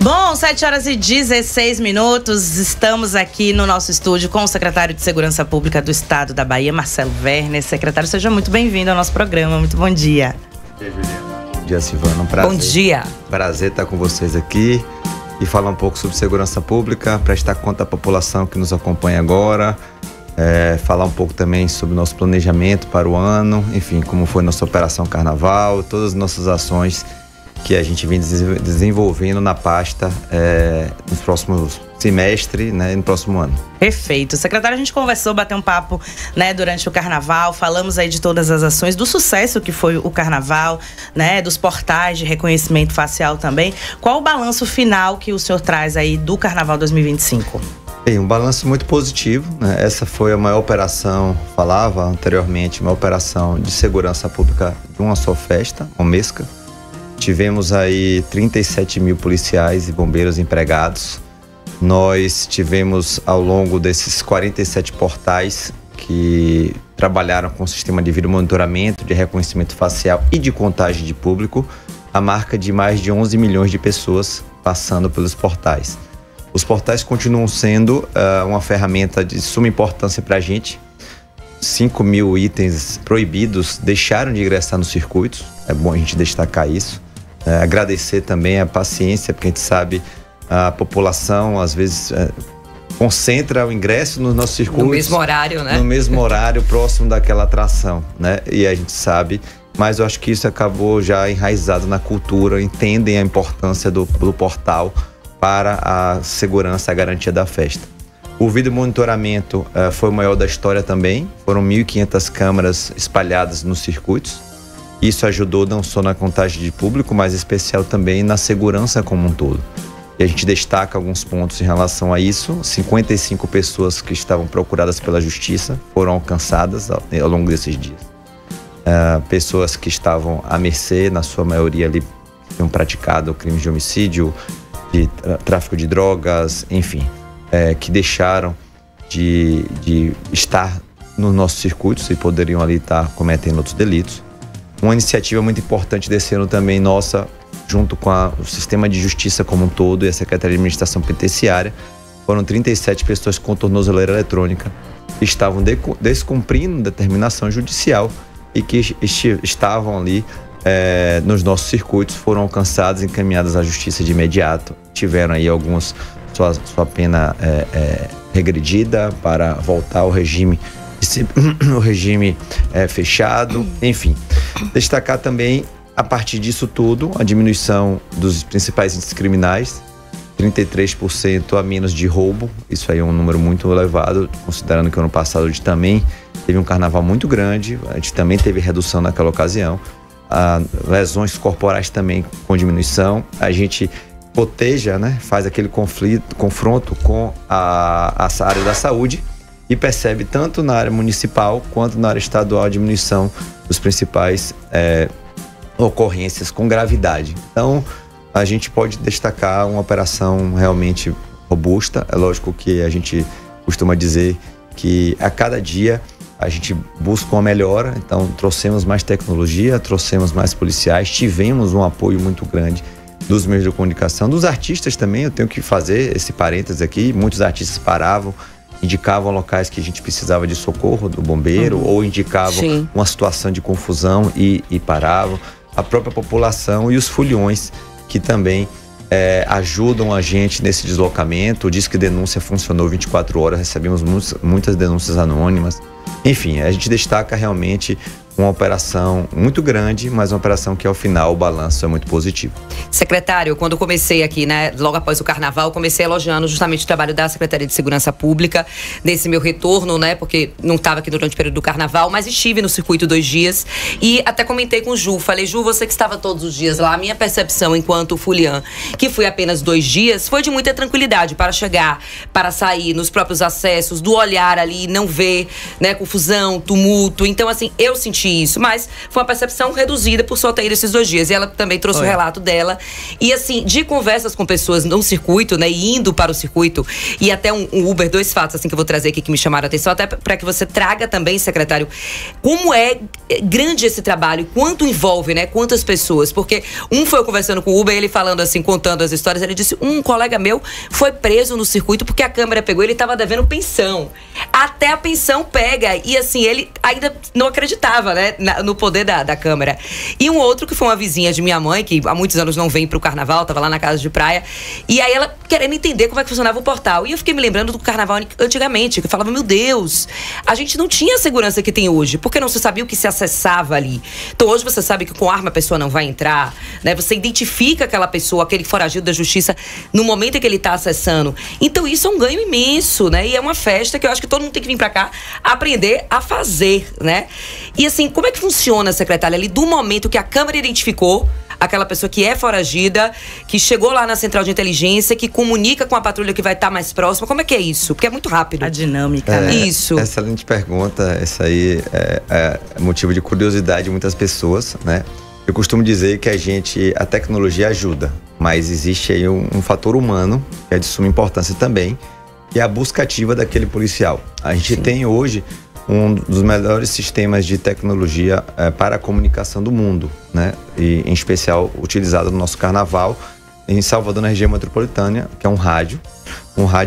Bom, 7h16, estamos aqui no nosso estúdio com o secretário de Segurança Pública do Estado da Bahia, Marcelo Werner. Secretário, seja muito bem-vindo ao nosso programa, muito bom dia. Bom dia, Juliana. Bom dia, Silvana. Um prazer. Bom dia. Prazer estar com vocês aqui e falar um pouco sobre segurança pública, prestar conta à população que nos acompanha agora, falar um pouco também sobre o nosso planejamento para o ano, enfim, como foi nossa Operação Carnaval, todas as nossas ações que a gente vem desenvolvendo na pasta nos próximos semestre, né, no próximo ano. Perfeito. Secretário, a gente conversou, bateu um papo, né, durante o Carnaval, falamos aí de todas as ações, do sucesso que foi o Carnaval, né, dos portais de reconhecimento facial também. Qual o balanço final que o senhor traz aí do Carnaval 2025? Bem, um balanço muito positivo, né? Essa foi a maior operação, falava anteriormente, uma operação de segurança pública de uma só festa, Omesca. Tivemos aí 37 mil policiais e bombeiros empregados. Nós tivemos ao longo desses 47 portais que trabalharam com o sistema de vídeo monitoramento, de reconhecimento facial e de contagem de público, a marca de mais de 11 milhões de pessoas passando pelos portais. Os portais continuam sendo uma ferramenta de suma importância para a gente. 5 mil itens proibidos deixaram de ingressar nos circuitos, é bom a gente destacar isso. Agradecer também a paciência, porque a gente sabe a população às vezes concentra o ingresso nos nossos circuitos. No mesmo horário, né? No mesmo horário, próximo daquela atração, né? E a gente sabe, mas eu acho que isso acabou já enraizado na cultura, entendem a importância do portal para a segurança e a garantia da festa. O vídeo monitoramento foi o maior da história também, foram 1.500 câmeras espalhadas nos circuitos. Isso ajudou não só na contagem de público, mas em especial também na segurança como um todo. E a gente destaca alguns pontos em relação a isso. 55 pessoas que estavam procuradas pela justiça foram alcançadas ao longo desses dias. Pessoas que estavam à mercê, na sua maioria ali, tinham praticado crimes de homicídio, de tráfico de drogas, enfim, que deixaram de estar nos nossos circuitos e poderiam ali estar cometendo outros delitos. Uma iniciativa muito importante desse ano também nossa, junto com o sistema de justiça como um todo e a Secretaria de Administração Penitenciária, foram 37 pessoas com tornozeleira eletrônica que estavam descumprindo determinação judicial e que estavam ali nos nossos circuitos, foram alcançadas e encaminhadas à justiça de imediato. Tiveram aí alguns sua pena regredida para voltar ao regime fechado, enfim. Destacar também, a partir disso tudo, a diminuição dos principais índices criminais, 33% a menos de roubo, isso aí é um número muito elevado, considerando que o ano passado a gente também teve um carnaval muito grande, a gente também teve redução naquela ocasião, lesões corporais também com diminuição, a gente coteja, né, faz aquele confronto com a área da saúde e percebe tanto na área municipal quanto na área estadual a diminuição dos principais ocorrências com gravidade. Então, a gente pode destacar uma operação realmente robusta. É lógico que a gente costuma dizer que a cada dia a gente busca uma melhora, então trouxemos mais tecnologia, trouxemos mais policiais, tivemos um apoio muito grande dos meios de comunicação, dos artistas também. Eu tenho que fazer esse parênteses aqui, muitos artistas paravam, indicavam locais que a gente precisava de socorro do bombeiro, ou indicavam uma situação de confusão e paravam. A própria população e os foliões que também ajudam a gente nesse deslocamento. O Disque Denúncia funcionou 24 horas, recebemos muitas denúncias anônimas. Enfim, a gente destaca realmente uma operação muito grande, mas uma operação que ao final o balanço é muito positivo. Secretário, quando eu comecei aqui, né, logo após o Carnaval, comecei elogiando justamente o trabalho da Secretaria de Segurança Pública, nesse meu retorno, né, porque não estava aqui durante o período do Carnaval, mas estive no circuito 2 dias e até comentei com o Ju, falei, Ju, você que estava todos os dias lá, a minha percepção enquanto fuliã, que fui apenas 2 dias, foi de muita tranquilidade para chegar, para sair nos próprios acessos, do olhar ali, não ver, né, confusão, tumulto. Então, assim, eu senti senti isso, mas foi uma percepção reduzida por só ter ido esses 2 dias. E ela também trouxe o relato dela. E assim, de conversas com pessoas no circuito, né, e indo para o circuito, e até um Uber, 2 fatos assim que eu vou trazer aqui que me chamaram a atenção, até para que você traga também, secretário, como é grande esse trabalho, quanto envolve, né, quantas pessoas, porque foi eu conversando com o Uber, ele falando assim, contando as histórias, ele disse, um colega meu foi preso no circuito porque a câmera pegou, ele estava devendo pensão. Até a pensão pega, e assim, ele ainda não acreditava, né, no poder da câmera. E um outro que foi uma vizinha de minha mãe, que há muitos anos não vem pro carnaval, tava lá na casa de praia, e aí ela querendo entender como é que funcionava o portal. E eu fiquei me lembrando do carnaval antigamente, que eu falava, meu Deus, a gente não tinha a segurança que tem hoje, porque não se sabia o que se acessava ali. Então hoje você sabe que com arma a pessoa não vai entrar, né? Você identifica aquela pessoa, aquele foragido da justiça, no momento em que ele tá acessando. Então isso é um ganho imenso, né? E é uma festa que eu acho que todo mundo tem que vir pra cá aprender a fazer, né? E assim, como é que funciona, secretária, ali do momento que a Câmara identificou aquela pessoa que é foragida, que chegou lá na central de inteligência, que comunica com a patrulha que vai estar mais próxima? Como é que é isso? Porque é muito rápido. A dinâmica, né? Isso. Excelente pergunta. Essa aí é motivo de curiosidade de muitas pessoas, né? Eu costumo dizer que a tecnologia ajuda, mas existe aí um fator humano que é de suma importância também, que é a busca ativa daquele policial. A gente tem hoje um dos melhores sistemas de tecnologia para a comunicação do mundo, né? E em especial utilizado no nosso carnaval, em Salvador, na região metropolitana, que é um rádio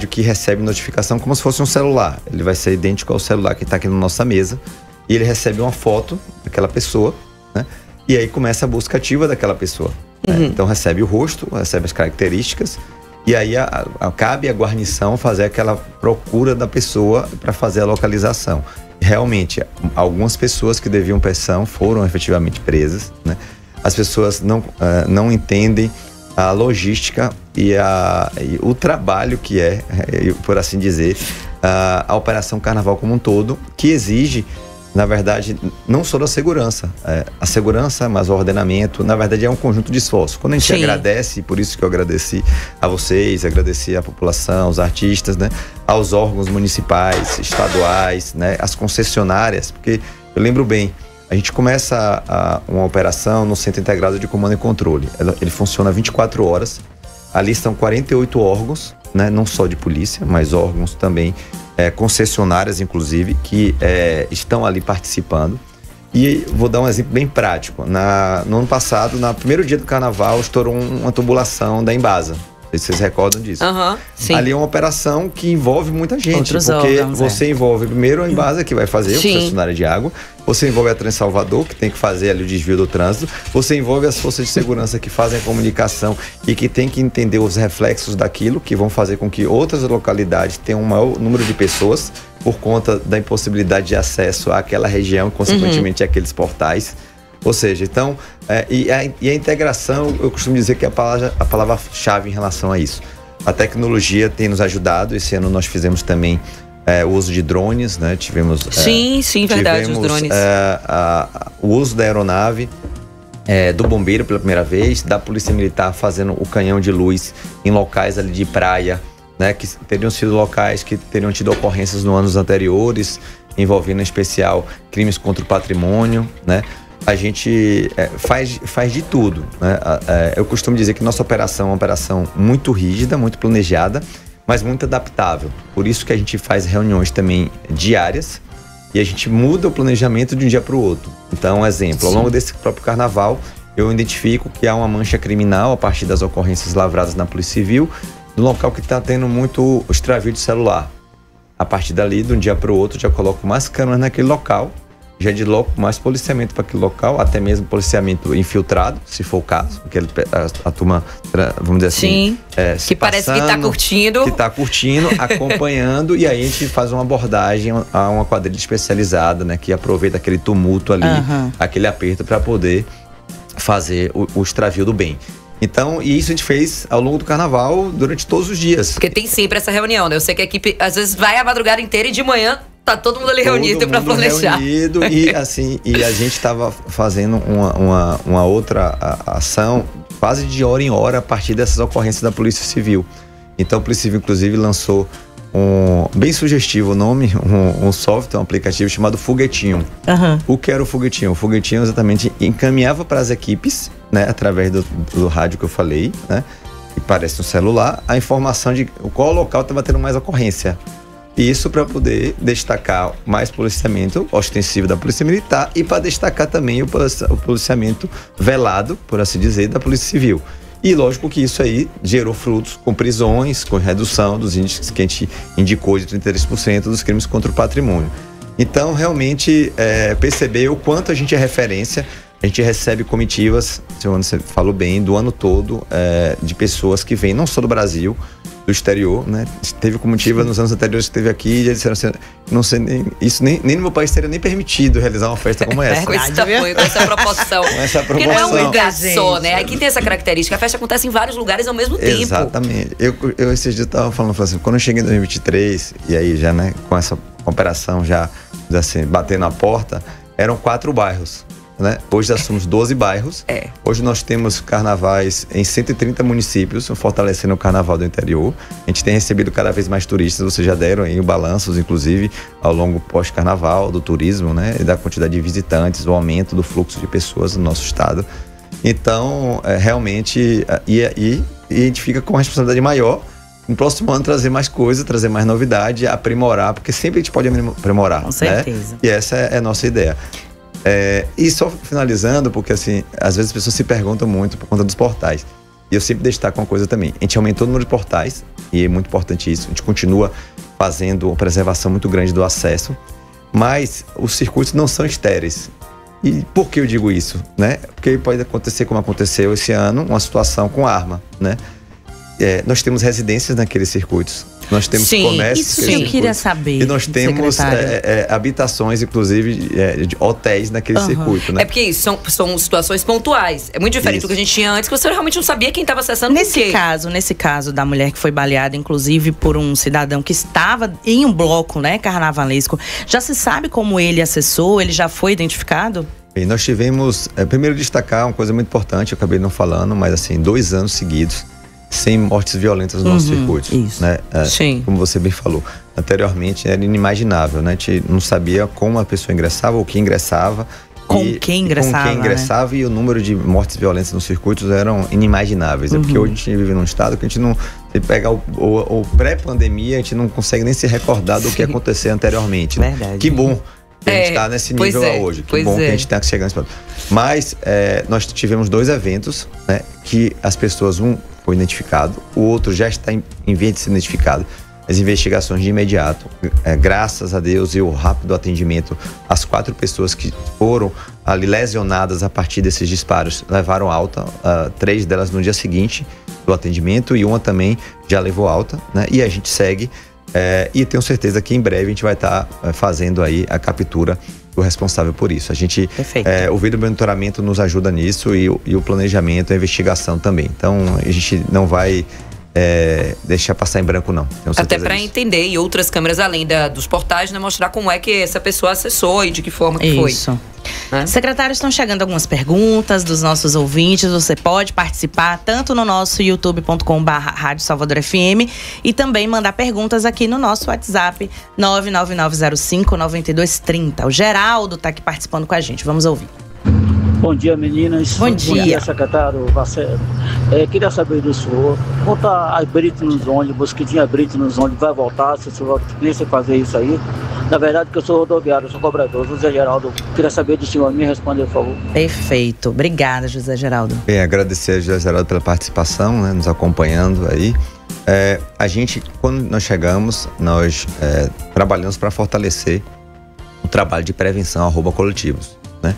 que recebe notificação como se fosse um celular. Ele vai ser idêntico ao celular que está aqui na nossa mesa, e ele recebe uma foto daquela pessoa, né? E aí começa a busca ativa daquela pessoa, né? Então recebe o rosto, recebe as características, e aí cabe à guarnição fazer aquela procura da pessoa para fazer a localização. Realmente, algumas pessoas que deviam pensão foram efetivamente presas, né? As pessoas não entendem a logística e o trabalho que é, por assim dizer, a Operação Carnaval como um todo, que exige, na verdade, não só da segurança. A segurança, mas o ordenamento, na verdade, é um conjunto de esforços. Quando a gente agradece, por isso que eu agradeci a vocês, agradeci a população, os artistas, né? Aos órgãos municipais, estaduais, né? As concessionárias, porque eu lembro bem, a gente começa uma operação no Centro Integrado de Comando e Controle. Ele funciona 24 horas. Ali estão 48 órgãos, né? Não só de polícia, mas órgãos também, concessionárias, inclusive, que estão ali participando. E vou dar um exemplo bem prático. No ano passado, no primeiro dia do carnaval, estourou uma tubulação da Embasa. Não sei se vocês recordam disso. Sim. Ali é uma operação que envolve muita gente. Outros porque órgãos, você envolve primeiro a Embasa, que vai fazer o concessionário de água. Você envolve a Transalvador, que tem que fazer ali o desvio do trânsito. Você envolve as forças de segurança que fazem a comunicação e que tem que entender os reflexos daquilo, que vão fazer com que outras localidades tenham um maior número de pessoas por conta da impossibilidade de acesso àquela região, consequentemente àqueles portais. Ou seja, então, e a integração, eu costumo dizer que é a palavra-chave em relação a isso. A tecnologia tem nos ajudado. Esse ano nós fizemos também o uso de drones, né? Tivemos verdade, os drones. O uso da aeronave, do bombeiro pela primeira vez, da Polícia Militar fazendo o canhão de luz em locais ali de praia, né? Que teriam sido locais que teriam tido ocorrências nos anos anteriores, envolvendo em especial crimes contra o patrimônio, né? A gente faz de tudo, né? Eu costumo dizer que nossa operação é uma operação muito rígida, muito planejada, mas muito adaptável. Por isso que a gente faz reuniões também diárias e a gente muda o planejamento de um dia para o outro. Então, exemplo, ao longo desse próprio carnaval, eu identifico que há uma mancha criminal a partir das ocorrências lavradas na Polícia Civil, no local que está tendo muito extravio de celular. A partir dali, de um dia para o outro, já coloco mais câmeras naquele local, já desloco mais policiamento para aquele local, até mesmo policiamento infiltrado, se for o caso, porque a turma, vamos dizer assim, que parece que está curtindo. Que está curtindo, acompanhando, e aí a gente faz uma abordagem a uma quadrilha especializada, né, que aproveita aquele tumulto ali, aquele aperto para poder fazer o extravio do bem. Então, e isso a gente fez ao longo do carnaval, durante todos os dias. Porque tem sempre essa reunião, né? Eu sei que a equipe, às vezes, vai a madrugada inteira e de manhã tá todo mundo ali reunido para planejar. Reunido, e assim, e a gente estava fazendo uma outra ação quase de hora em hora a partir dessas ocorrências da Polícia Civil. Então a Polícia Civil, inclusive, lançou bem sugestivo o nome, um software, um aplicativo chamado Foguetinho. O que era o Foguetinho? O Foguetinho exatamente encaminhava para as equipes, né, através do rádio que eu falei, né, que parece um celular, a informação de qual local estava tendo mais ocorrência. Isso para poder destacar mais policiamento ostensivo da Polícia Militar e para destacar também o policiamento velado, por assim dizer, da Polícia Civil. E lógico que isso aí gerou frutos com prisões, com redução dos índices que a gente indicou de 33% dos crimes contra o patrimônio. Então, realmente, perceber o quanto a gente é referência. A gente recebe comitivas, você falou bem, do ano todo, de pessoas que vêm não só do Brasil, do exterior, né? Teve comitiva nos anos anteriores que esteve aqui e já disseram assim, não sei, nem no meu país seria nem permitido realizar uma festa como essa. Com esse tamanho, com essa proporção. Porque não é um lugar só, né? Aqui tem essa característica, a festa acontece em vários lugares ao mesmo tempo. Exatamente. Eu esses dias estava falando assim, quando eu cheguei em 2023, e aí já, né, com essa operação já, assim, batendo na porta, eram 4 bairros. Né? Hoje já somos 12 bairros. Hoje nós temos carnavais em 130 municípios, fortalecendo o carnaval do interior. A gente tem recebido cada vez mais turistas, vocês já deram aí balanços, inclusive, ao longo pós-carnaval, do turismo, né? E da quantidade de visitantes, o aumento do fluxo de pessoas no nosso estado. Então, realmente, e a gente fica com uma responsabilidade maior no próximo ano trazer mais coisa, trazer mais novidade, aprimorar, porque sempre a gente pode aprimorar. Com certeza. Né? E essa é a nossa ideia. E só finalizando, porque assim, às vezes as pessoas se perguntam muito por conta dos portais. E eu sempre destaco uma coisa também. A gente aumentou o número de portais, e é muito importante isso. A gente continua fazendo uma preservação muito grande do acesso, mas os circuitos não são estéreis. E por que eu digo isso? Né? Porque pode acontecer como aconteceu esse ano, uma situação com arma, né? Nós temos residências naqueles circuitos. Nós temos comércios. Isso que eu queria saber. E nós temos habitações, inclusive, de hotéis naquele circuito, né? É porque isso são situações pontuais. É muito diferente do que a gente tinha antes, que você realmente não sabia quem estava acessando Nesse caso da mulher que foi baleada, inclusive, por um cidadão que estava em um bloco, né, carnavalesco, já se sabe como ele acessou? Ele já foi identificado? Bem, nós tivemos, primeiro destacar uma coisa muito importante, eu acabei não falando, mas assim, 2 anos seguidos sem mortes violentas nos nossos circuitos. Isso. Né? Sim. Como você bem falou, anteriormente era inimaginável, né? A gente não sabia como a pessoa ingressava ou quem ingressava. Com quem ingressava, e o número de mortes violentas nos circuitos eram inimagináveis. Porque hoje a gente vive num estado que a gente não... Se pegar o pré-pandemia, a gente não consegue nem se recordar do que aconteceu anteriormente. Né? Verdade. Que bom que a gente está nesse nível hoje. Que bom que a gente está chegando nesse ponto. Mas nós tivemos 2 eventos, né, que as pessoas, um foi identificado, o outro já está em via de ser identificado. As investigações de imediato, graças a Deus e o rápido atendimento, as 4 pessoas que foram ali lesionadas a partir desses disparos levaram alta, 3 delas no dia seguinte do atendimento e uma também já levou alta, né? E a gente segue e tenho certeza que em breve a gente vai estar fazendo aí a captura do responsável por isso. A gente, o vídeo monitoramento nos ajuda nisso e o planejamento, a investigação também. Então a gente não vai deixar passar em branco, não. Até para entender, e outras câmeras além dos portais, né, mostrar como é que essa pessoa acessou e de que forma que foi. Isso. Secretário, estão chegando algumas perguntas dos nossos ouvintes. Você pode participar tanto no nosso youtube.com/Rádio Salvador FM e também mandar perguntas aqui no nosso WhatsApp 99905-9230. O Geraldo está aqui participando com a gente. Vamos ouvir. Bom dia, meninas. Bom dia, secretário Marcelo. Queria saber do senhor, quanto às brites nos ônibus, que tinha brite nos ônibus, vai voltar, se o senhor pensa em fazer isso aí? Na verdade, que eu sou rodoviário, eu sou cobrador. José Geraldo, queria saber do senhor, me responder, por favor. Perfeito. Obrigada, José Geraldo. Bem, agradecer a José Geraldo pela participação, né, nos acompanhando aí. A gente, quando nós chegamos, nós trabalhamos para fortalecer o trabalho de prevenção a roubo a coletivos, né?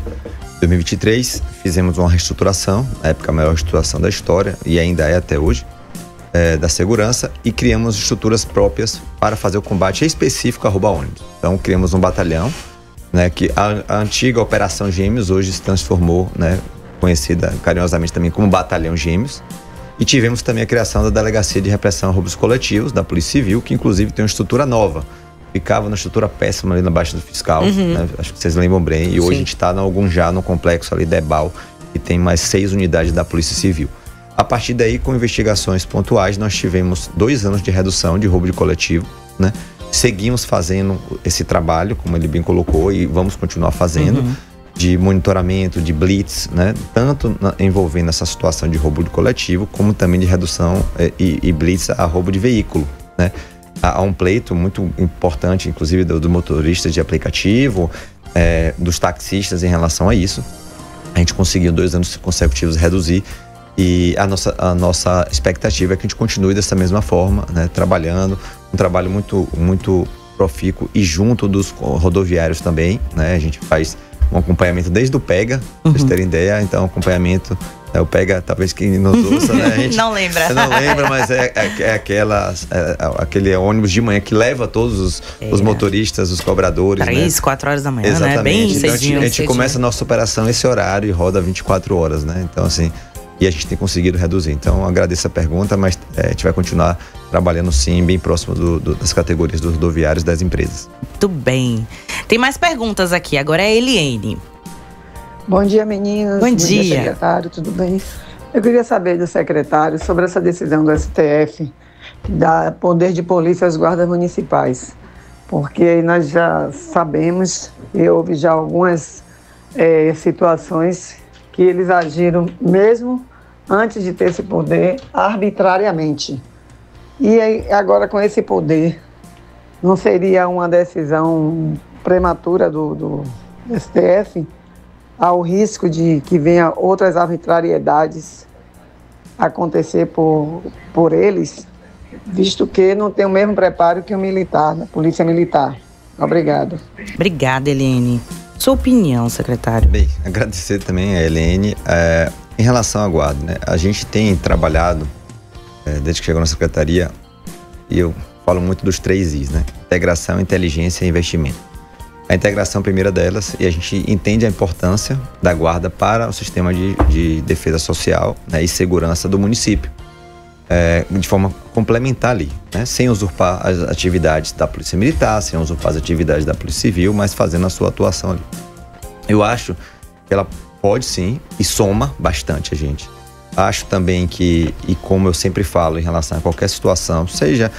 Em 2023, fizemos uma reestruturação, na época a maior reestruturação da história, e ainda é até hoje, da segurança, e criamos estruturas próprias para fazer o combate específico a roubo a ônibus. Então, criamos um batalhão, né, que a antiga Operação Gêmeos hoje se transformou, né, conhecida carinhosamente também como Batalhão Gêmeos, e tivemos também a criação da Delegacia de Repressão a Roubos Coletivos, da Polícia Civil, que inclusive tem uma estrutura nova. Ficava na estrutura péssima ali na Baixa do Fiscal, né? Acho que vocês lembram bem. E hoje a gente está no complexo ali, Debal, e tem mais 6 unidades da Polícia Civil. A partir daí, com investigações pontuais, nós tivemos 2 anos de redução de roubo de coletivo, né? Seguimos fazendo esse trabalho, como ele bem colocou, e vamos continuar fazendo, de monitoramento, de blitz, né? Tanto envolvendo essa situação de roubo de coletivo, como também de redução e blitz a roubo de veículo, né? Há um pleito muito importante, inclusive do motoristas de aplicativo, dos taxistas em relação a isso. A gente conseguiu 2 anos consecutivos reduzir, e a nossa expectativa é que a gente continue dessa mesma forma, né? Trabalhando, um trabalho muito profícuo e junto dos rodoviários também, né? A gente faz um acompanhamento desde o PEGA, pra vocês terem ideia. Então, acompanhamento, o PEGA, talvez quem nos ouça, né? A gente não lembra. Você não lembra, mas aquele ônibus de manhã que leva todos os motoristas, os cobradores. 3, 4 horas da manhã, exatamente, né? Bem então, cedinho. A gente começa a nossa operação esse horário e roda 24 horas, né? Então, assim, e a gente tem conseguido reduzir. Então, agradeço a pergunta, mas a gente vai continuar trabalhando sim, bem próximo das categorias dos rodoviários das empresas. Muito bem. Tem mais perguntas aqui. Agora é a Eliene. Bom dia, meninas. Bom dia, secretário, tudo bem? Eu queria saber do secretário sobre essa decisão do STF dar poder de polícia aos guardas municipais. Porque nós já sabemos, e houve já algumas situações que eles agiram mesmo antes de ter esse poder arbitrariamente. E aí, agora com esse poder, não seria uma decisão prematura do STF ao risco de que venha outras arbitrariedades acontecer por eles, visto que não tem o mesmo preparo que o militar, a polícia militar? Obrigado. Obrigada, Eliene. Sua opinião, secretário? Bem, agradecer também a Eliene. Em relação à guarda, né? A gente tem trabalhado, desde que chegou na secretaria, e eu falo muito dos 3 Is, né? Integração, inteligência e investimento. A integração, a primeira delas, e a gente entende a importância da guarda para o sistema de defesa social, né, e segurança do município, de forma complementar ali, né? Sem usurpar as atividades da Polícia Militar, sem usurpar as atividades da Polícia Civil, mas fazendo a sua atuação ali. Eu acho que ela pode sim, e soma bastante a gente. Acho também que, e como eu sempre falo em relação a qualquer situação, seja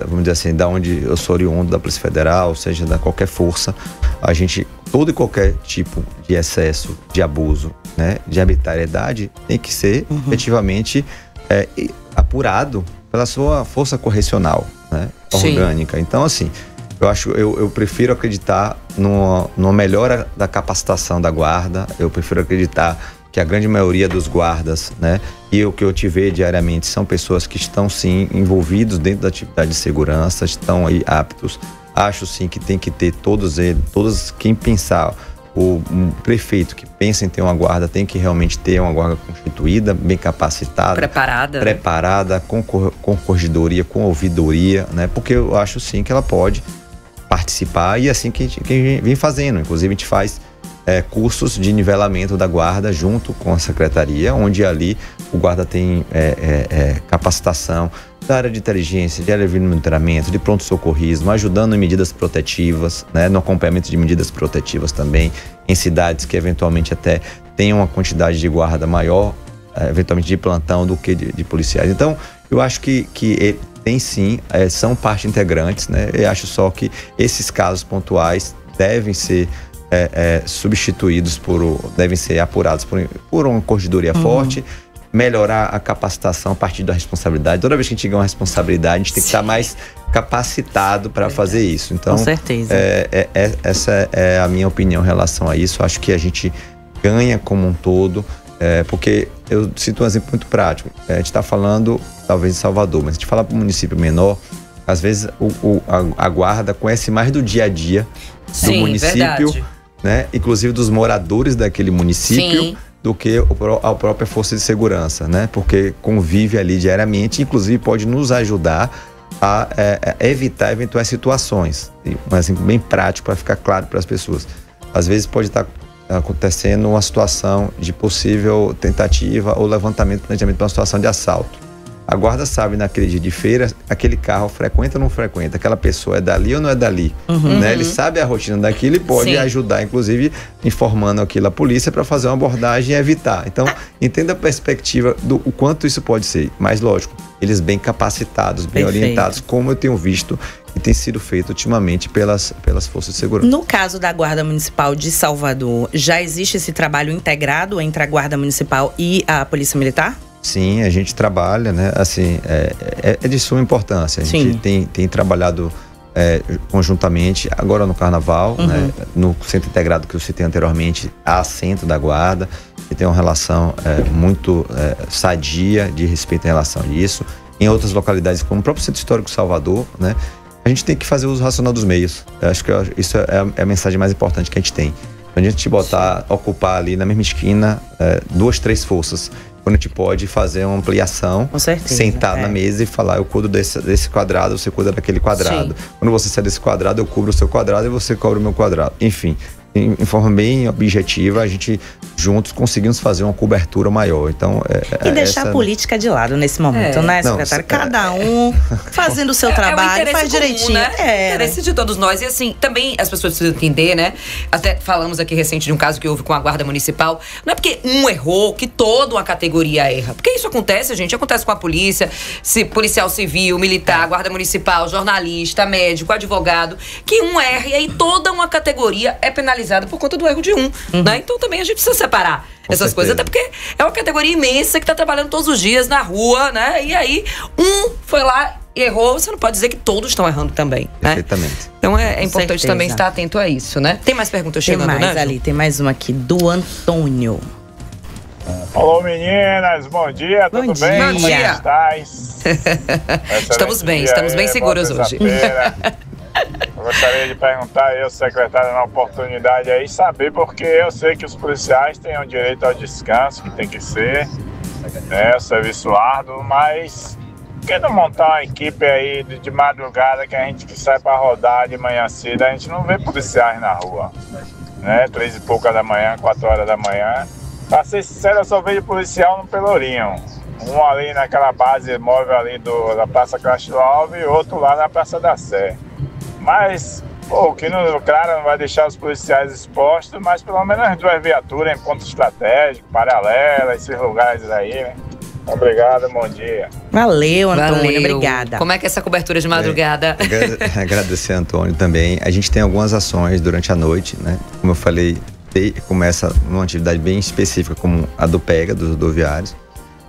vamos dizer assim, da onde eu sou oriundo, da Polícia Federal, seja da qualquer força, a gente, todo e qualquer tipo de excesso, de abuso, né, de arbitrariedade, tem que ser efetivamente apurado pela sua força correcional, né, orgânica. Então, assim, eu prefiro acreditar numa melhora da capacitação da guarda, eu prefiro acreditar que a grande maioria dos guardas, né, e o que eu te vejo diariamente são pessoas que estão sim envolvidos dentro da atividade de segurança, estão aí aptos. Acho sim que tem que ter todos quem pensar, o prefeito que pensa em ter uma guarda tem que realmente ter uma guarda constituída, bem capacitada, preparada com corregedoria, com ouvidoria, né, porque eu acho sim que ela pode participar, e assim que a gente vem fazendo. Inclusive a gente faz cursos de nivelamento da guarda junto com a secretaria, onde ali o guarda tem capacitação da área de inteligência, de área de monitoramento, de pronto-socorrismo, ajudando em medidas protetivas, né, no acompanhamento de medidas protetivas também, em cidades que eventualmente até tenham uma quantidade de guarda maior, eventualmente de plantão, do que de policiais. Então, eu acho que tem sim, são parte integrantes, né? Eu acho só que esses casos pontuais devem ser substituídos devem ser apurados por uma corregedoria forte, melhorar a capacitação a partir da responsabilidade. Toda vez que a gente ganha uma responsabilidade, a gente tem que estar mais capacitado para fazer isso. Então, com certeza. Essa é a minha opinião em relação a isso. Acho que a gente ganha como um todo, porque eu cito um exemplo muito prático. A gente está falando, talvez, em Salvador, mas a gente fala para um município menor, às vezes a guarda conhece mais do dia a dia do município, verdade, né? Inclusive dos moradores daquele município. Sim. Do que a própria força de segurança, né? Porque convive ali diariamente, inclusive pode nos ajudar a evitar eventuais situações. Um exemplo bem prático para ficar claro para as pessoas. Às vezes pode estar acontecendo uma situação de possível tentativa ou levantamento, planejamento para uma situação de assalto. A guarda sabe naquele dia de feira, aquele carro frequenta ou não frequenta, aquela pessoa é dali ou não é dali, né? Ele sabe a rotina daquilo e pode ajudar, inclusive, informando aquilo à polícia para fazer uma abordagem e evitar. Então, entenda a perspectiva do o quanto isso pode ser. Mas, lógico, eles bem capacitados, bem orientados, como eu tenho visto e tem sido feito ultimamente pelas forças de segurança. No caso da Guarda Municipal de Salvador, já existe esse trabalho integrado entre a Guarda Municipal e a Polícia Militar? Sim, a gente trabalha, né? Assim, é de suma importância. A gente tem trabalhado conjuntamente, agora no Carnaval, né? No Centro Integrado que eu citei anteriormente, há centro da Guarda, que tem uma relação muito sadia de respeito em relação a isso. Em outras localidades, como o próprio Centro Histórico de Salvador, né? A gente tem que fazer uso racional dos meios. Eu acho que isso é a mensagem mais importante que a gente tem. A gente ocupar ali na mesma esquina 2, 3 forças, quando a gente pode fazer uma ampliação, sentar na mesa e falar, eu cuido desse quadrado, você cuida daquele quadrado. Quando você sai desse quadrado, eu cubro o seu quadrado e você cobre o meu quadrado. Enfim, em forma bem objetiva, a gente juntos conseguimos fazer uma cobertura maior. Então, e deixar a política de lado nesse momento, né, secretário? Cada um fazendo o seu trabalho, faz direitinho. Né? Interesse de todos nós. E assim, também as pessoas precisam entender, né? Até falamos aqui recente de um caso que houve com a Guarda Municipal. Não é porque um errou que toda uma categoria erra. Porque isso acontece, gente. Acontece com a polícia, policial civil, militar, Guarda Municipal, jornalista, médico, advogado, que um erra e aí toda uma categoria é penalizada por conta do erro de um, né? Então também a gente precisa separar essas coisas, até porque é uma categoria imensa que tá trabalhando todos os dias na rua, né? E aí um foi lá e errou, você não pode dizer que todos estão errando também, né? Perfeitamente. Então é importante também estar atento a isso, né? Tem mais perguntas chegando, né? Tem mais ali, tem mais uma aqui, do Antônio. Alô, meninas, bom dia, tudo bem? Bom dia. Estamos bem seguros hoje. Eu gostaria de perguntar aí ao secretário na oportunidade aí, saber, porque eu sei que os policiais têm o direito ao descanso, que tem que ser, né, o serviço árduo, mas por que não montar uma equipe aí de madrugada, que a gente que sai para rodar de manhã cedo, a gente não vê policiais na rua, né, 3 e pouca da manhã, 4 horas da manhã. Pra ser sincero, eu só vejo policial no Pelourinho. Um ali naquela base móvel ali da Praça Castro Alves e outro lá na Praça da Sé. Mas, que não, claro, não vai deixar os policiais expostos, mas pelo menos as 2 viaturas em ponto estratégico, paralela, esses lugares aí, né? Obrigado, bom dia. Valeu, Antônio, obrigada. Como é que é essa cobertura de madrugada? Agradecer, Antônio, também. A gente tem algumas ações durante a noite, né? Como eu falei, começa numa atividade bem específica, como a do PEGA, dos rodoviários,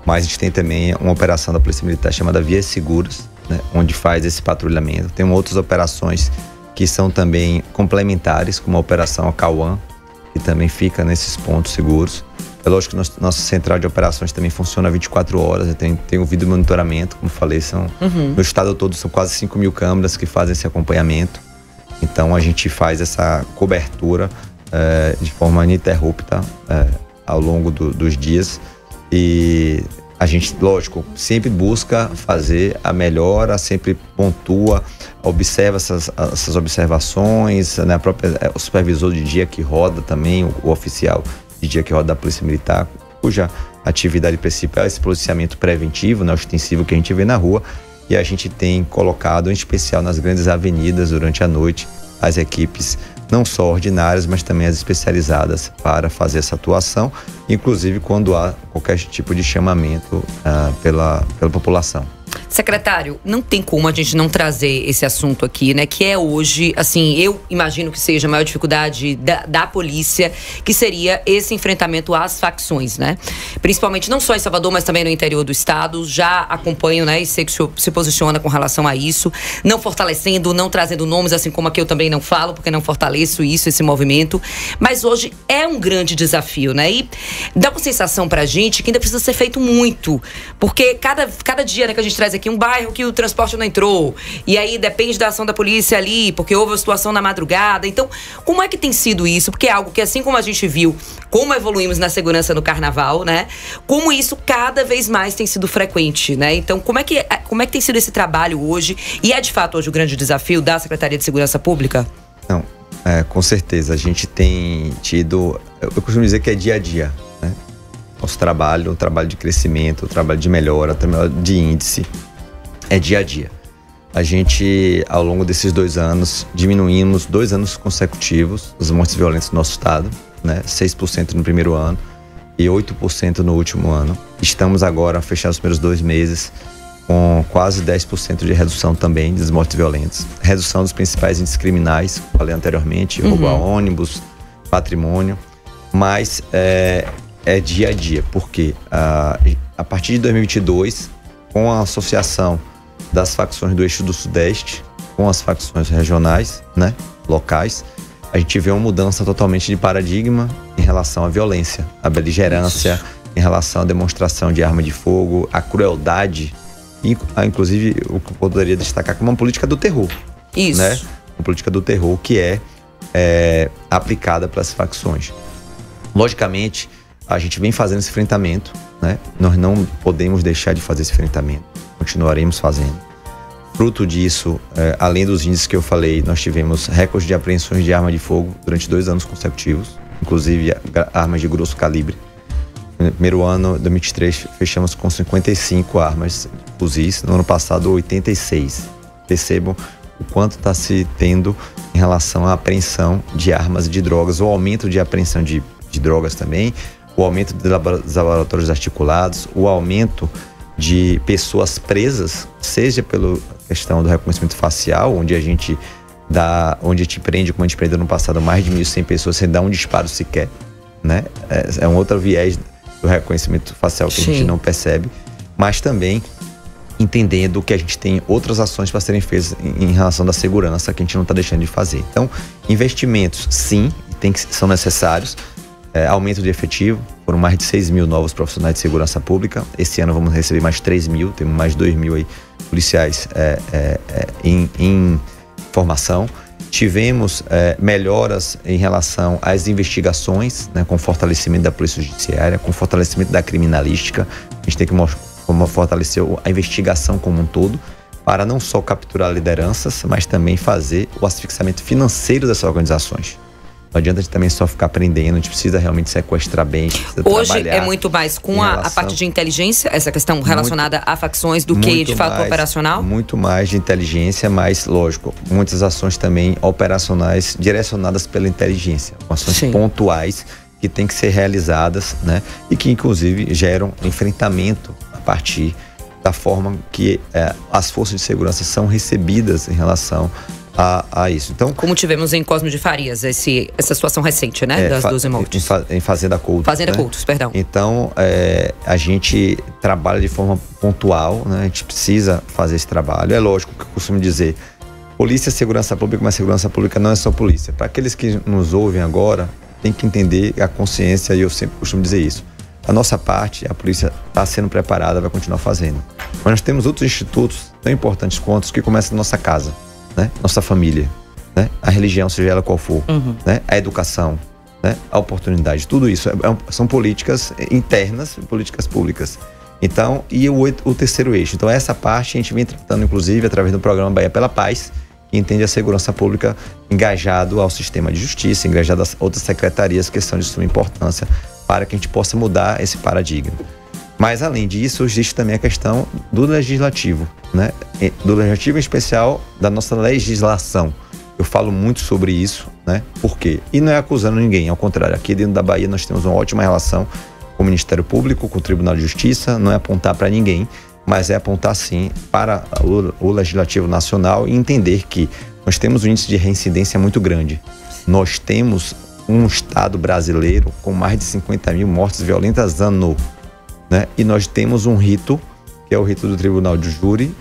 mas a gente tem também uma operação da Polícia Militar chamada Vias Seguras, né, onde faz esse patrulhamento. Tem outras operações que são também complementares, como a Operação Acauã, que também fica nesses pontos seguros. É lógico que nossa central de operações também funciona 24 horas, tem o vídeo monitoramento, como falei, no estado todo são quase 5.000 câmeras que fazem esse acompanhamento. Então a gente faz essa cobertura de forma ininterrupta ao longo dos dias, e a gente, lógico, sempre busca fazer a melhora, sempre pontua, observa essas observações, né? O supervisor de dia que roda também, o oficial de dia que roda da Polícia Militar, cuja atividade principal é esse policiamento preventivo, né? Ostensivo que a gente vê na rua, e a gente tem colocado, em especial nas grandes avenidas durante a noite, as equipes não só ordinárias, mas também as especializadas para fazer essa atuação, inclusive quando há qualquer tipo de chamamento pela população. Secretário, não tem como a gente não trazer esse assunto aqui, né? Que é hoje, assim, eu imagino que seja a maior dificuldade da polícia, que seria esse enfrentamento às facções, né? Principalmente não só em Salvador, mas também no interior do estado. Já acompanho, né? E sei que o senhor se posiciona com relação a isso, não fortalecendo, não trazendo nomes, assim como aqui eu também não falo, porque não fortaleço esse movimento. Mas hoje é um grande desafio, né? E dá uma sensação pra gente que ainda precisa ser feito muito, porque cada dia, né, que a gente traz aqui um bairro que o transporte não entrou, e aí depende da ação da polícia ali, porque houve uma situação na madrugada. Então, como é que tem sido isso? Porque é algo que, assim como a gente viu como evoluímos na segurança no Carnaval, né? Como isso cada vez mais tem sido frequente, né? Então, como é que tem sido esse trabalho hoje? E é de fato hoje o grande desafio da Secretaria de Segurança Pública? Não, com certeza. A gente tem tido, eu costumo dizer que é dia a dia, né? Nosso trabalho, o trabalho de crescimento, o trabalho de melhora, o trabalho de índice, é dia a dia. A gente, ao longo desses 2 anos, diminuímos 2 anos consecutivos os mortes violentas no nosso estado, né? 6% no primeiro ano e 8% no último ano. Estamos agora fechando os primeiros 2 meses com quase 10% de redução também das mortes violentas. Redução dos principais índices criminais, falei anteriormente, roubo a ônibus, patrimônio, mas é dia a dia, porque a partir de 2022, com a associação das facções do eixo do Sudeste com as facções regionais, né, locais, a gente vê uma mudança totalmente de paradigma em relação à violência, à beligerância, em relação à demonstração de arma de fogo, à crueldade, inclusive o que eu poderia destacar como uma política do terror. Isso. Né? Uma política do terror que é aplicada pelas facções. Logicamente, a gente vem fazendo esse enfrentamento, né? Nós não podemos deixar de fazer esse enfrentamento. Continuaremos fazendo. Fruto disso, além dos índices que eu falei, nós tivemos recordes de apreensões de arma de fogo durante 2 anos consecutivos, inclusive armas de grosso calibre. No primeiro ano, 2023, fechamos com 55 armas fuzis, no ano passado 86. Percebam o quanto está se tendo em relação à apreensão de armas e de drogas, o aumento de apreensão de drogas também, o aumento dos laboratórios articulados, o aumento de pessoas presas, seja pela questão do reconhecimento facial, onde a gente prende, como a gente prendeu no passado, mais de 1.100 pessoas sem dar um disparo sequer, né? É um outro viés do reconhecimento facial que a gente não percebe, mas também entendendo que a gente tem outras ações para serem feitas em relação da segurança que a gente não está deixando de fazer. Então, investimentos, sim, são necessários. Aumento de efetivo, foram mais de 6 mil novos profissionais de segurança pública. Esse ano vamos receber mais 3 mil, temos mais 2 mil aí, policiais em formação. Tivemos melhoras em relação às investigações, né, com fortalecimento da Polícia Judiciária, com fortalecimento da criminalística. A gente tem que fortalecer a investigação como um todo, para não só capturar lideranças, mas também fazer o asfixiamento financeiro dessas organizações. Não adianta a gente também só ficar prendendo, a gente precisa realmente sequestrar bem. Hoje é muito mais com a parte de inteligência, essa questão relacionada a facções, do que de fato operacional? Muito mais de inteligência, mas lógico, muitas ações também operacionais direcionadas pela inteligência, ações pontuais que têm que ser realizadas, né? E que inclusive geram enfrentamento a partir da forma que as forças de segurança são recebidas em relação a isso. Então, como tivemos em Cosme de Farias, essa situação recente, né? Das 12 mortes. Em Fazenda Coutos. Fazenda Coutos, perdão. Então, a gente trabalha de forma pontual, né? A gente precisa fazer esse trabalho. É lógico que eu costumo dizer, polícia é segurança pública, mas segurança pública não é só polícia. Para aqueles que nos ouvem agora, tem que entender a consciência, e eu sempre costumo dizer isso. A nossa parte, a polícia está sendo preparada, vai continuar fazendo. Mas nós temos outros institutos tão importantes quanto os que começam na nossa casa. Né? Nossa família, né? A religião, seja ela qual for, né? A educação, né? A oportunidade, tudo isso são políticas internas, políticas públicas. Então, e o terceiro eixo. Então, essa parte a gente vem tratando, inclusive, através do programa Bahia pela Paz, que entende a segurança pública engajado ao sistema de justiça, engajado às outras secretarias que são de suma importância para que a gente possa mudar esse paradigma. Mas, além disso, existe também a questão do legislativo, né? Do legislativo em especial, da nossa legislação. Eu falo muito sobre isso, né? Por quê? E não é acusando ninguém, ao contrário. Aqui dentro da Bahia nós temos uma ótima relação com o Ministério Público, com o Tribunal de Justiça. Não é apontar para ninguém, mas é apontar, sim, para o Legislativo Nacional e entender que nós temos um índice de reincidência muito grande. Nós temos um Estado brasileiro com mais de 50 mil mortes violentas ano. Né? E nós temos um rito, que é o rito do Tribunal de Júri,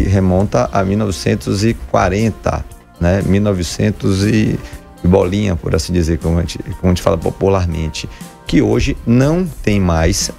remonta a 1940, né? 1900 e bolinha, por assim dizer, como a gente fala popularmente, que hoje não tem mais,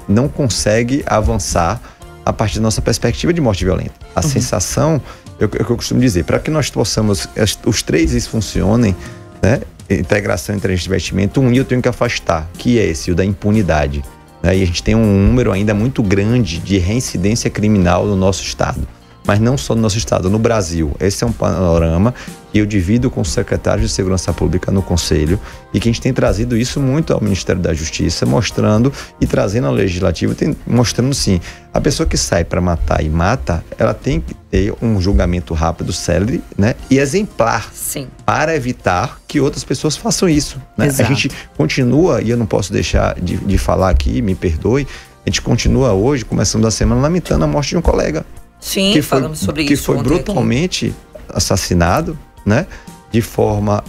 não consegue avançar a partir da nossa perspectiva de morte violenta. A sensação, eu costumo dizer, para que nós possamos, os 3 isso funcionem, né? Integração, inteligência e investimento, eu tenho que afastar, que é esse, o da impunidade. E a gente tem um número ainda muito grande de reincidência criminal no nosso estado. mas não só no nosso estado, no Brasil. Esse é um panorama que eu divido com os secretários de Segurança Pública no Conselho e que a gente tem trazido isso muito ao Ministério da Justiça, mostrando e trazendo ao Legislativo, mostrando sim, a pessoa que sai para matar e mata, ela tem que ter um julgamento rápido, célere, né, e exemplar, sim, para evitar que outras pessoas façam isso, né? Exato. A gente continua, e eu não posso deixar de falar aqui, me perdoe, a gente continua hoje, começando a semana, lamentando a morte de um colega. Sim, falamos sobre que isso. Que foi brutalmente assassinado, né? De forma,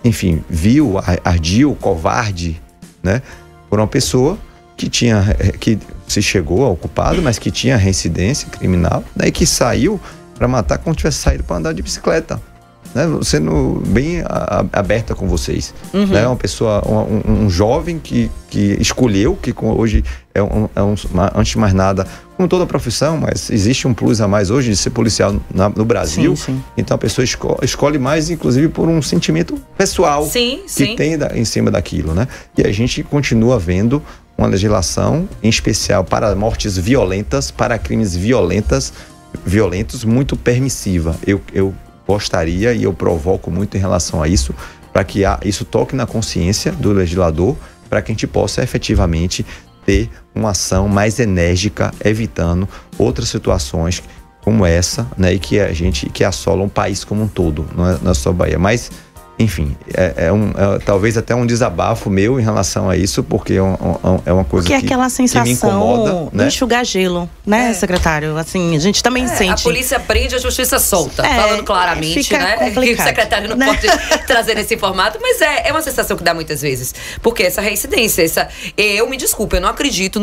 enfim, vil, ardil, covarde, né? Por uma pessoa que se chegou ao culpado, mas que tinha reincidência criminal, né? E que saiu para matar como tivesse saído para andar de bicicleta. Né, sendo bem aberta com vocês, né, uma pessoa, um jovem que escolheu, que hoje antes de mais nada, como toda profissão, mas existe um plus a mais hoje de ser policial no Brasil, sim. Então a pessoa escolhe mais, inclusive por um sentimento pessoal que tem em cima daquilo, né, e a gente continua vendo uma legislação em especial para mortes violentas, para crimes violentos, muito permissiva. Eu gostaria, e eu provoco muito em relação a isso, para que isso toque na consciência do legislador, para que a gente possa efetivamente ter uma ação mais enérgica, evitando outras situações como essa, né, e que assolam o país como um todo, não é só Bahia. Mas, enfim, talvez até um desabafo meu em relação a isso, porque é uma coisa que aquela sensação me incomoda, né? De enxugar gelo, né, secretário? Assim, a gente também sente. A polícia prende, a justiça solta, falando claramente, né? Que o secretário não pode trazer nesse formato, mas é uma sensação que dá muitas vezes. Porque essa reincidência, eu me desculpo, eu não acredito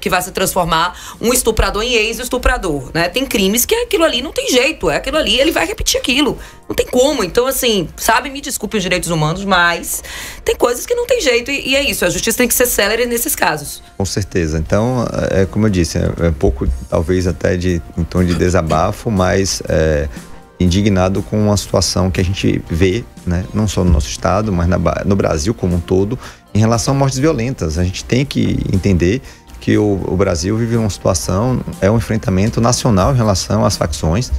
que vai se transformar um estuprador em ex-estuprador, né? Tem crimes que aquilo ali não tem jeito, é aquilo ali, ele vai repetir aquilo. Não tem como. Então, assim, sabe, me desculpe os direitos humanos, mas tem coisas que não tem jeito e é isso. A justiça tem que ser célere nesses casos. Com certeza. Então, como eu disse, é um pouco, talvez até em tom de desabafo, mas indignado com uma situação que a gente vê, né, não só no nosso estado, mas no Brasil como um todo, em relação a mortes violentas. A gente tem que entender que o Brasil vive uma situação, um enfrentamento nacional em relação às facções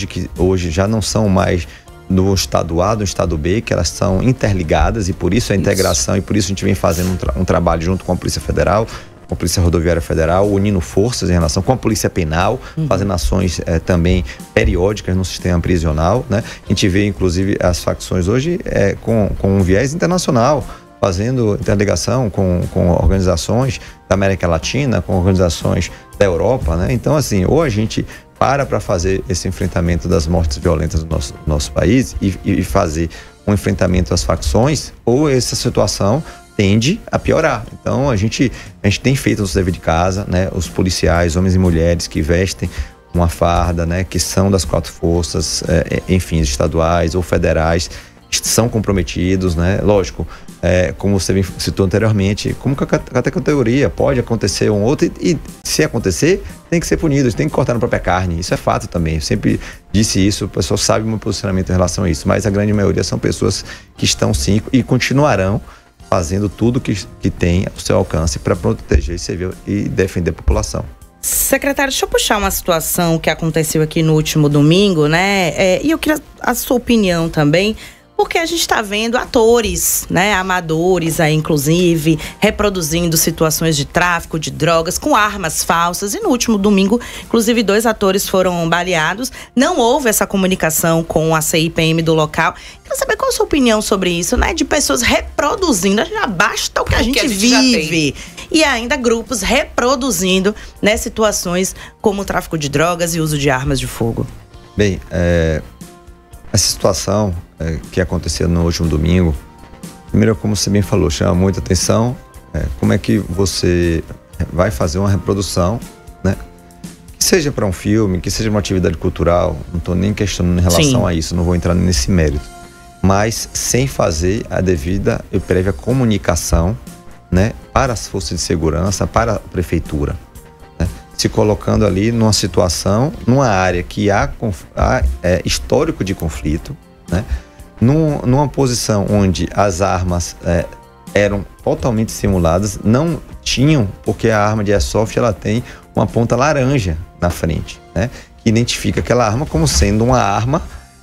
que hoje já não são mais no estado A, no estado B, que elas são interligadas, e por isso a integração, e por isso a gente vem fazendo um trabalho junto com a Polícia Federal, com a Polícia Rodoviária Federal, unindo forças em relação com a Polícia Penal, fazendo ações também periódicas no sistema prisional, né? A gente vê, inclusive, as facções hoje com um viés internacional, fazendo interligação com organizações da América Latina, com organizações da Europa, né? Então, assim, ou a gente para fazer esse enfrentamento das mortes violentas do nosso país e fazer um enfrentamento às facções, ou essa situação tende a piorar. Então a gente tem feito o nosso dever de casa, né? Os policiais, homens e mulheres que vestem uma farda, né? Que são das 4 forças, enfim, estaduais ou federais, são comprometidos, né? Lógico, como você citou anteriormente, como categoria, pode acontecer um outro e se acontecer, tem que ser punido, tem que cortar na própria carne. Isso é fato também. Eu sempre disse isso, o pessoal sabe o meu posicionamento em relação a isso, mas a grande maioria são pessoas que estão sim e continuarão fazendo tudo que tem ao seu alcance para proteger e defender a população. Secretário, deixa eu puxar uma situação que aconteceu aqui no último domingo, né? E eu queria a sua opinião também, porque a gente está vendo atores, né, amadores aí, inclusive, reproduzindo situações de tráfico de drogas com armas falsas. E no último domingo, inclusive, 2 atores foram baleados. Não houve essa comunicação com a CIPM do local. Quero saber qual a sua opinião sobre isso, né? De pessoas reproduzindo, já basta o que a gente vive. E ainda grupos reproduzindo, né, situações como o tráfico de drogas e uso de armas de fogo. Bem, essa situação que aconteceu no último domingo, primeiro, como você bem falou, chama muita atenção. Como é que você vai fazer uma reprodução, né? Que seja para um filme, que seja uma atividade cultural, não estou nem questionando em relação a isso, não vou entrar nesse mérito, mas sem fazer a devida e prévia comunicação, né, para as forças de segurança, para a prefeitura, né? Se colocando ali numa situação, numa área que há histórico de conflito, né? Numa posição onde as armas eram totalmente simuladas, não tinham, porque a arma de airsoft ela tem uma ponta laranja na frente, né? Que identifica aquela arma como sendo uma arma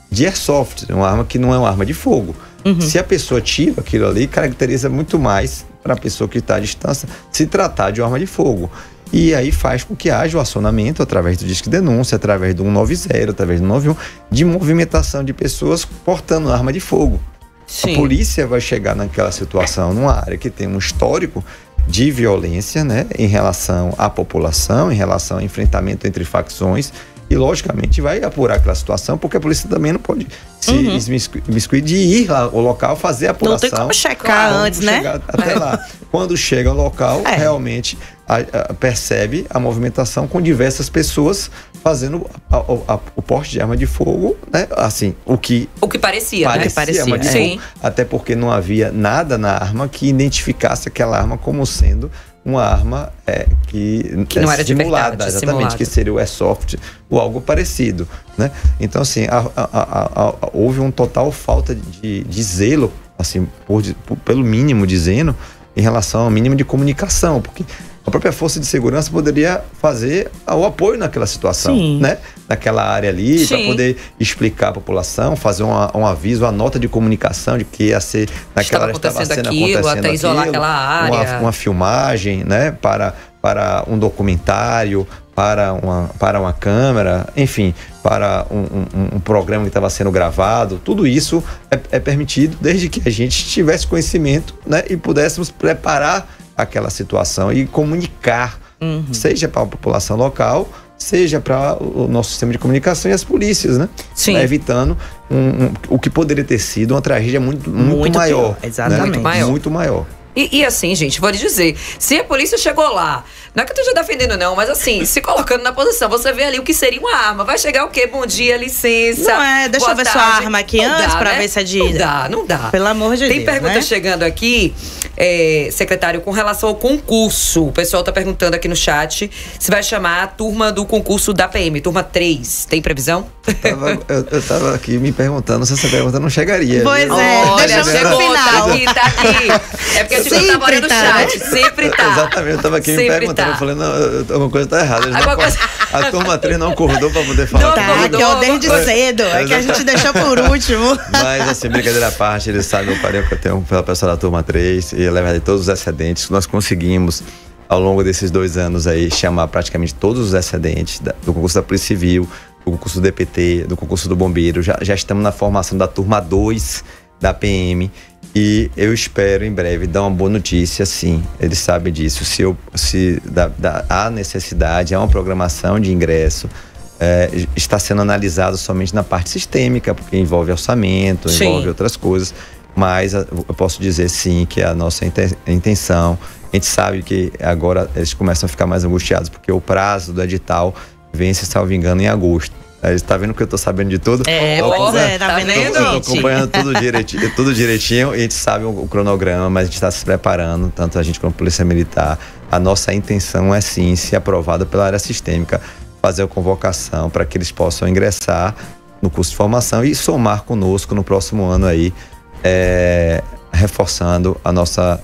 de airsoft, uma arma que não é uma arma de fogo. Se a pessoa tira aquilo ali, caracteriza muito mais para a pessoa que está à distância se tratar de uma arma de fogo. E aí faz com que haja o acionamento através do Disque Denúncia, através do 190, através do 91, de movimentação de pessoas portando arma de fogo. Sim. A polícia vai chegar naquela situação, numa área que tem um histórico de violência, né, em relação à população, em relação ao enfrentamento entre facções, e logicamente vai apurar aquela situação, porque a polícia também não pode se imiscuir de ir lá ao local, fazer a apuração. Não tem como checar antes, né? Até lá. Quando chega ao local, realmente percebe a movimentação com diversas pessoas fazendo o porte de arma de fogo, né? Assim, o que parecia, né? arma de fogo, até porque não havia nada na arma que identificasse aquela arma como sendo uma arma que não era simulada, de verdade, exatamente, simulada. que seria o airsoft ou algo parecido, né? Então, assim, houve um total falta de zelo, assim, pelo mínimo de zelo, em relação ao mínimo de comunicação, porque a própria força de segurança poderia fazer o apoio naquela situação, né? Naquela área ali, para poder explicar à população, fazer um aviso, uma nota de comunicação de que ia ser naquela área estava sendo acontecendo até isolar aquela área. Uma filmagem, né? Para um documentário, para uma câmera, enfim, para um programa que estava sendo gravado. Tudo isso é permitido desde que a gente tivesse conhecimento, né? E pudéssemos preparar aquela situação e comunicar, seja para a população local, seja para o nosso sistema de comunicação e as polícias, né? Sim. Evitando o que poderia ter sido uma tragédia muito maior. Pior, exatamente. Né? Muito maior. E assim, gente, vou lhe dizer, se a polícia chegou lá, não é que eu esteja defendendo não, mas assim, se colocando na posição, você vê ali o que seria uma arma, vai chegar o quê? Bom dia, licença. Não deixa eu ver sua arma aqui antes pra ver se é de... Não dá. Pelo amor de Deus, Tem pergunta chegando aqui, secretário, com relação ao concurso. O pessoal tá perguntando aqui no chat se vai chamar a turma do concurso da PM, turma 3. Tem previsão? Eu tava aqui me perguntando se essa pergunta não chegaria. Pois Olha, deixa chegou, pro final. tá aqui. É porque a gente não tá olhando no chat, sempre tá. Exatamente, eu tava aqui me perguntando, eu falei, não, alguma coisa tá errada. A turma 3 não acordou pra poder falar. Aqui eu desde cedo, é que a gente deixou por último. Mas assim, brincadeira à parte, eles sabem o carinho que eu tenho pela pessoa da turma 3 e levar todos os excedentes que nós conseguimos ao longo desses 2 anos aí, chamar praticamente todos os excedentes do concurso da Polícia Civil, do concurso do DPT, do concurso do Bombeiro. Já estamos na formação da turma 2 da PM e eu espero em breve dar uma boa notícia, sim. Eles sabem disso. Se há necessidade, há uma programação de ingresso, está sendo analisado somente na parte sistêmica, porque envolve orçamento, envolve outras coisas. Mas eu posso dizer sim que a nossa intenção, a gente sabe que agora eles começam a ficar mais angustiados, porque o prazo do edital vence, salvo engano, em agosto. Você está vendo que eu estou sabendo de tudo? Tá vendo? Eu tô acompanhando tudo direitinho e a gente sabe o cronograma, mas a gente está se preparando, tanto a gente como a Polícia Militar. A nossa intenção é sim, se aprovada pela área sistêmica, fazer a convocação para que eles possam ingressar no curso de formação e somar conosco no próximo ano aí, reforçando a nossa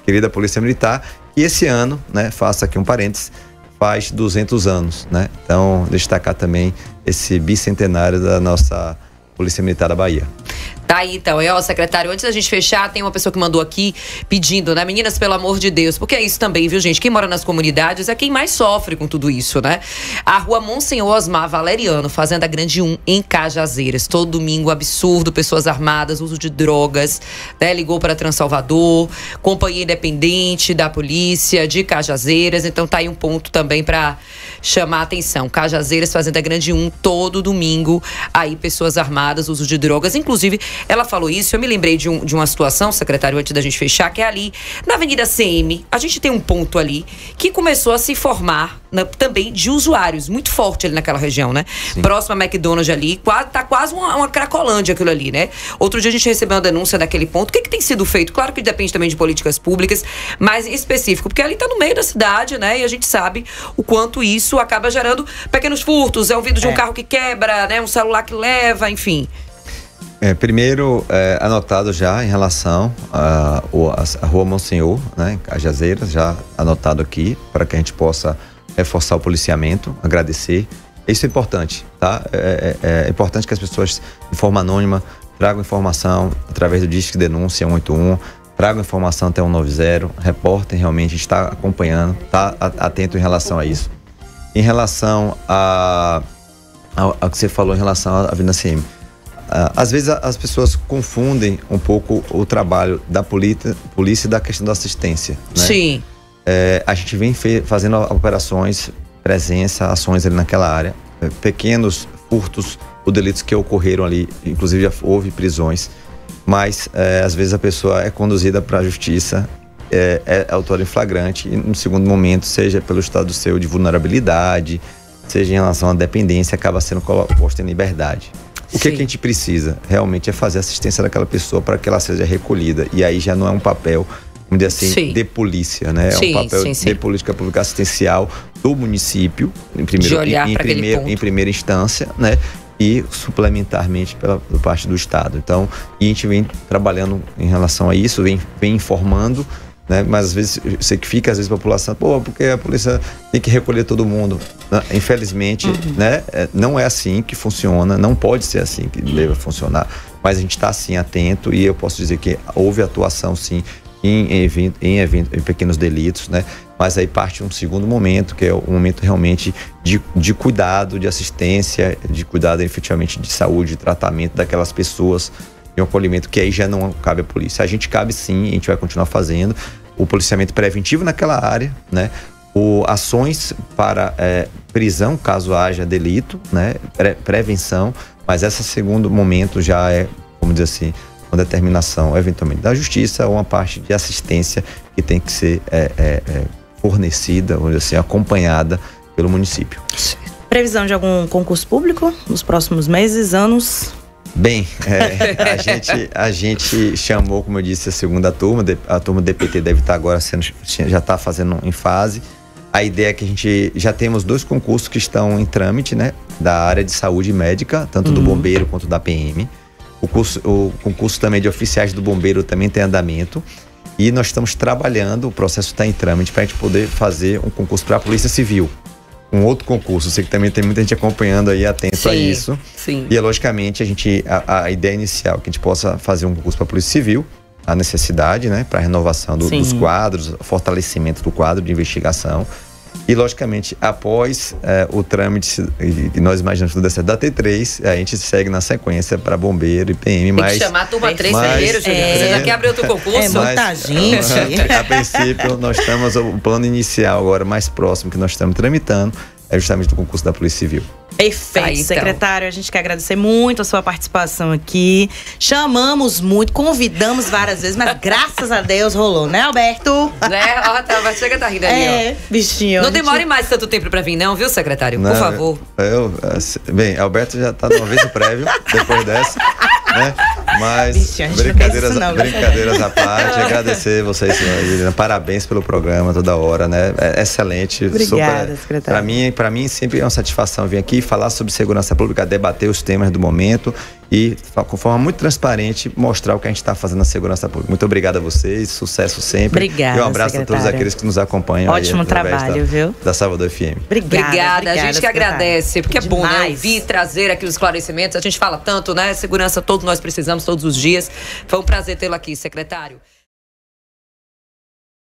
querida Polícia Militar, que esse ano, né, faço aqui um parênteses, faz 200 anos, né? Então, destacar também esse bicentenário da nossa Polícia Militar da Bahia. Tá aí, então. Secretário, antes da gente fechar, tem uma pessoa que mandou aqui pedindo, né? Meninas, pelo amor de Deus, porque é isso também, viu, gente? Quem mora nas comunidades é quem mais sofre com tudo isso, né? A rua Monsenhor Osmar Valeriano, Fazenda Grande 1, em Cajazeiras. Todo domingo, absurdo, pessoas armadas, uso de drogas, né? Ligou para Transalvador, Companhia Independente da Polícia de Cajazeiras. Então tá aí um ponto também para chamar a atenção. Cajazeiras, Fazenda Grande 1, todo domingo, aí pessoas armadas, uso de drogas. Inclusive, ela falou isso, eu me lembrei de uma situação, secretário, antes da gente fechar, que é ali na Avenida CM. A gente tem um ponto ali que começou a se formar também de usuários, muito forte ali naquela região, né? Sim. Próximo a McDonald's ali, tá quase uma cracolândia aquilo ali, né? Outro dia a gente recebeu uma denúncia daquele ponto. O que tem sido feito? Claro que depende também de políticas públicas, mas em específico, porque ali tá no meio da cidade, né? E a gente sabe o quanto isso acaba gerando pequenos furtos, um vidro de um carro que quebra, né? Um celular que leva, enfim. Primeiro, anotado já em relação à Rua Monsenhor, né, Cajazeiras, já anotado aqui, para que a gente possa reforçar o policiamento, agradecer. Isso é importante, tá? É importante que as pessoas, de forma anônima, tragam informação através do Disque Denúncia 181, tragam informação até 190, reportem realmente, está acompanhando, está atento em relação a isso. Em relação ao que você falou em relação à Avenida CM, às vezes as pessoas confundem um pouco o trabalho da polícia e da questão da assistência, né? Sim. A gente vem fazendo operações, presença, ações ali naquela área, pequenos furtos ou delitos que ocorreram ali, inclusive já houve prisões, mas às vezes a pessoa é conduzida para a justiça, é autora em flagrante, e no segundo momento, seja pelo estado seu de vulnerabilidade, seja em relação à dependência, acaba sendo posta em liberdade. O que a gente precisa realmente é fazer assistência daquela pessoa para que ela seja recolhida, e aí já não é um papel, vamos dizer assim, de polícia, né? É um papel de política pública assistencial do município, em primeira instância, né? E suplementarmente pela parte do Estado. Então, e a gente vem trabalhando em relação a isso, vem informando, né? Mas às vezes você que fica, às vezes a população, porque a polícia tem que recolher todo mundo. Infelizmente, né? Não é assim que funciona, não pode ser assim que deve funcionar, mas a gente está assim atento, e eu posso dizer que houve atuação sim em pequenos delitos, né? Mas aí parte um segundo momento, que é um momento realmente de cuidado, de assistência, de cuidado efetivamente de saúde, de tratamento daquelas pessoas, de um acolhimento, que aí já não cabe à polícia. A gente cabe sim, a gente vai continuar fazendo o policiamento preventivo naquela área, né? Ações para prisão, caso haja delito, né? Prevenção, mas esse segundo momento já é, vamos dizer assim, uma determinação eventualmente da justiça, ou uma parte de assistência que tem que ser fornecida, vamos dizer assim, acompanhada pelo município. Previsão de algum concurso público nos próximos meses, anos? Bem, a gente chamou, como eu disse, a segunda turma, a turma do DPT deve estar agora já está fazendo em fase. A ideia é que a gente já temos 2 concursos que estão em trâmite, né? Da área de saúde médica, tanto do bombeiro quanto da PM. O concurso também de oficiais do bombeiro também tem andamento. E nós estamos trabalhando, o processo está em trâmite, para a gente poder fazer um concurso para a Polícia Civil. Um outro concurso, sei que também tem muita gente acompanhando aí, atento a isso. Sim. E logicamente a ideia inicial é que a gente possa fazer um concurso para a Polícia Civil, a necessidade, né, para a renovação dos quadros, fortalecimento do quadro de investigação. E, logicamente, após o trâmite, que nós imaginamos tudo certo, da T3, a gente segue na sequência para bombeiro e PM. Tem que chamar a turma 3 primeiro, Júlio. Você já quer abrir outro concurso? Muita gente. A princípio, nós estamos, o plano inicial agora, mais próximo, que nós estamos tramitando, é justamente o concurso da Polícia Civil. Perfeito, então. Secretário, a gente quer agradecer muito a sua participação aqui. Chamamos muito, convidamos várias vezes, mas graças a Deus rolou, né, Alberto? Chega, tá rindo ali, ó. Bichinho. Não demore mais tanto tempo pra vir, não, viu, secretário? Por favor. Bem, Alberto já tá no aviso prévio, depois dessa, né? Mas bichinho, brincadeiras à parte, agradecer vocês, parabéns pelo programa toda hora, né? É excelente. Obrigada, secretário. Para mim sempre é uma satisfação vir aqui falar sobre segurança pública, debater os temas do momento e, com forma muito transparente, mostrar o que a gente está fazendo na segurança pública. Muito obrigado a vocês, sucesso sempre. Obrigada, e um abraço a todos aqueles que nos acompanham. Ótimo trabalho, viu? Da Salvador FM. Obrigada. A gente que agradece, porque é bom, né? Ouvir, trazer aqui os esclarecimentos. A gente fala tanto, né? Segurança todos nós precisamos, todos os dias. Foi um prazer tê-lo aqui, secretário.